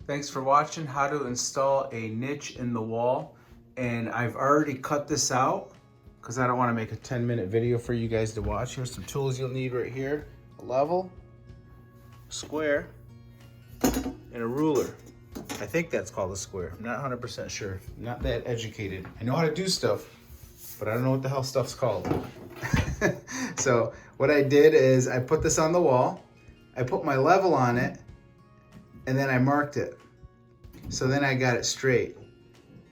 Thanks for watching how to install a niche in the wall. And I've already cut this out because I don't want to make a 10-minute video for you guys to watch. Here's some tools you'll need right here. A level, square, and a ruler. I think that's called a square. I'm not 100% sure. I'm not that educated. I know how to do stuff, but I don't know what the hell stuff's called. So what I did is I put this on the wall. I put my level on it, and then I marked it. So then I got it straight.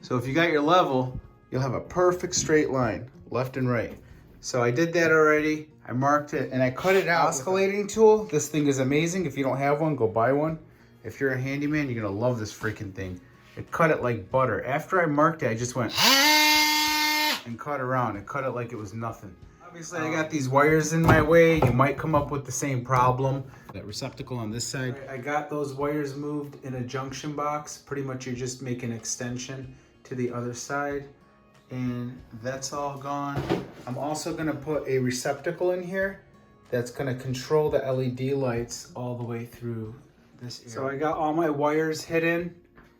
So if you got your level, you'll have a perfect straight line, left and right. So I did that already. I marked it and I cut it out. Oscillating tool. This thing is amazing. If you don't have one, go buy one. If you're a handyman, you're gonna love this freaking thing. It cut it like butter. After I marked it, I just went and cut around. It cut it like it was nothing. Obviously, I got these wires in my way. You might come up with the same problem. That receptacle on this side. I got those wires moved in a junction box. Pretty much you're just making an extension to the other side. And that's all gone. I'm also gonna put a receptacle in here that's gonna control the LED lights all the way through this area. So I got all my wires hidden.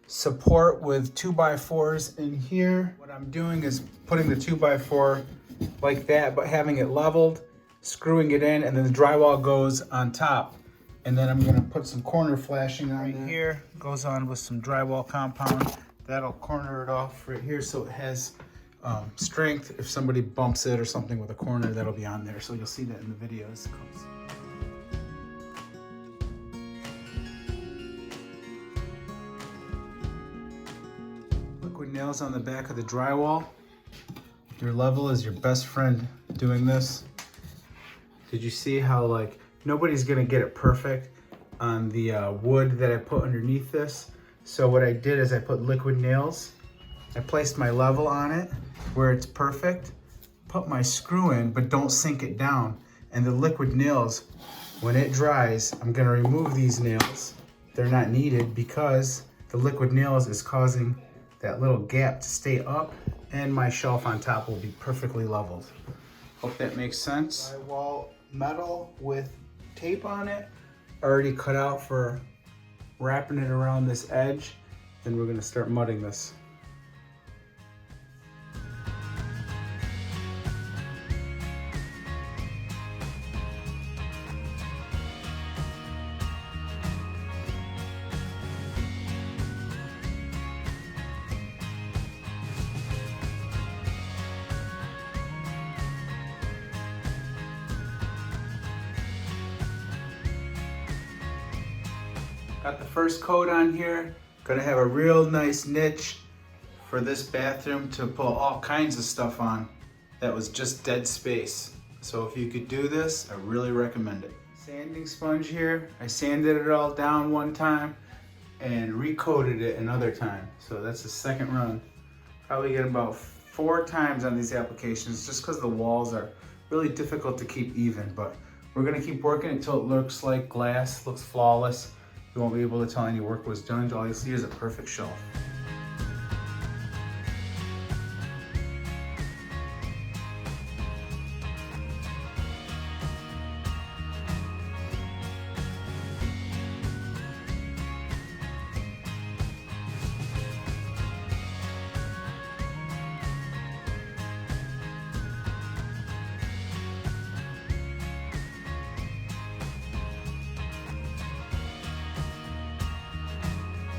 Support with 2x4s in here. What I'm doing is putting the 2x4 like that, but having it leveled, screwing it in, and then the drywall goes on top. And then I'm gonna put some corner flashing on right here. Goes on with some drywall compound. That'll corner it off right here so it has strength. If somebody bumps it or something with a corner, that'll be on there. So you'll see that in the videos. Liquid nails on the back of the drywall. Your level is your best friend doing this. Did you see how like nobody's gonna get it perfect on the wood that I put underneath this? So what I did is I put liquid nails. I placed my level on it where it's perfect. Put my screw in, but don't sink it down. And the liquid nails, when it dries, I'm gonna remove these nails. They're not needed because the liquid nails is causing that little gap to stay up, and my shelf on top will be perfectly leveled. Hope that makes sense. Drywall metal with tape on it, already cut out for wrapping it around this edge. Then we're gonna start mudding this. Got the first coat on here. Gonna have a real nice niche for this bathroom to put all kinds of stuff on that was just dead space. So if you could do this, I really recommend it. Sanding sponge here. I sanded it all down one time and recoated it another time. So that's the second run. Probably get about 4 times on these applications just because the walls are really difficult to keep even, but we're gonna keep working until it looks like glass, looks flawless. You won't be able to tell any work was done. All you see is a perfect shelf.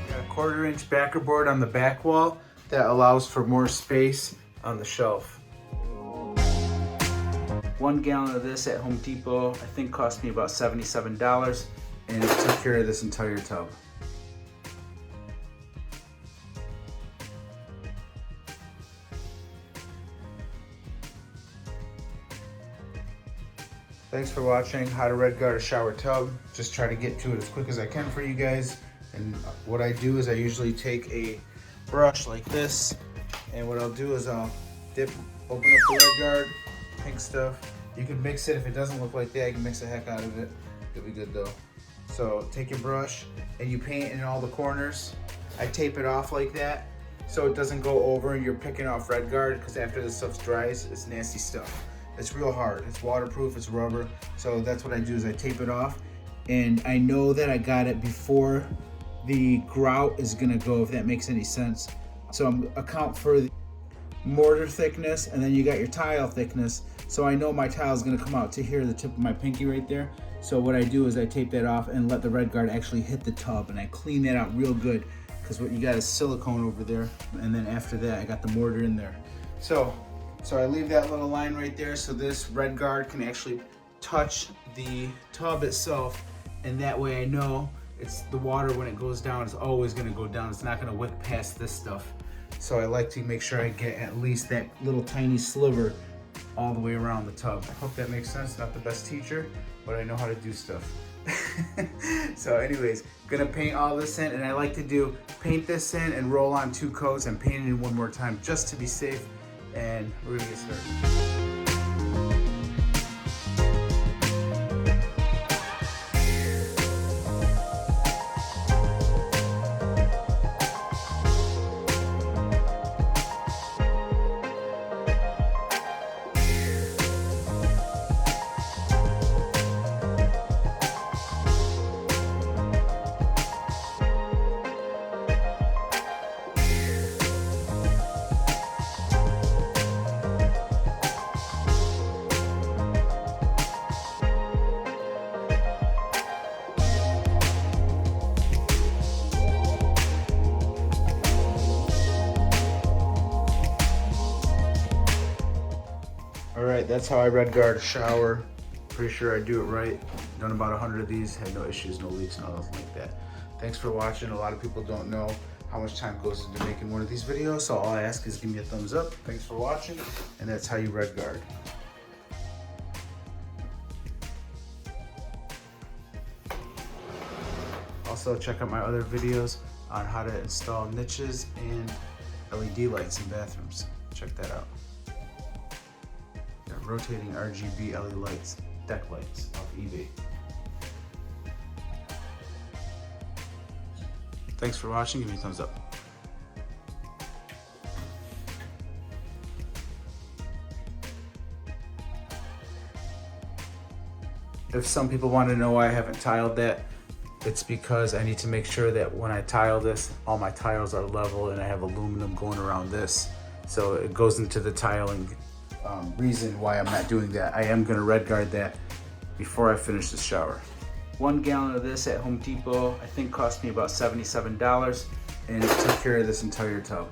Got a 1/4-inch backer board on the back wall that allows for more space on the shelf. 1 gallon of this at Home Depot, I think cost me about $77, and it took care of this entire tub. Thanks for watching how to red guard a shower tub. Just try to get to it as quick as I can for you guys. And what I do is I usually take a brush like this, and what I'll do is I'll open up the red guard, pink stuff. You can mix it. If it doesn't look like that, you can mix the heck out of it. It'll be good though. So take your brush and you paint in all the corners. I tape it off like that so it doesn't go over and you're picking off red guard, because after this stuff dries, it's nasty stuff. It's real hard. It's waterproof, it's rubber. So that's what I do is I tape it off, and I know that I got it before the grout is gonna go, if that makes any sense. So I'm account for the mortar thickness, and then you got your tile thickness. So I know my tile is gonna come out to here, the tip of my pinky right there. So what I do is I tape that off and let the RedGard actually hit the tub, and I clean that out real good, because what you got is silicone over there, and then after that I got the mortar in there. So I leave that little line right there so this RedGard can actually touch the tub itself, and that way I know it's the water when it goes down, it's always gonna go down. It's not gonna wick past this stuff. So I like to make sure I get at least that little tiny sliver all the way around the tub. I hope that makes sense. Not the best teacher, but I know how to do stuff. So anyways, gonna paint all this in, and I like to do paint this in and roll on 2 coats and paint it in one more time just to be safe, and we're gonna get started. Alright, that's how I RedGard a shower. Pretty sure I do it right. Done about 100 of these, had no issues, no leaks, nothing like that. Thanks for watching. A lot of people don't know how much time goes into making one of these videos, so all I ask is give me a thumbs up. Thanks for watching, and that's how you RedGard. Also, check out my other videos on how to install niches and LED lights in bathrooms. Check that out. Rotating RGB LED lights, deck lights off eBay. Thanks for watching, give me a thumbs up. If some people want to know why I haven't tiled that, it's because I need to make sure that when I tile this, all my tiles are level, and I have aluminum going around this. So it goes into the tiling. Reason why I'm not doing that. I am gonna RedGard that before I finish the shower. 1 gallon of this at Home Depot, I think cost me about $77, and it took care of this entire tub.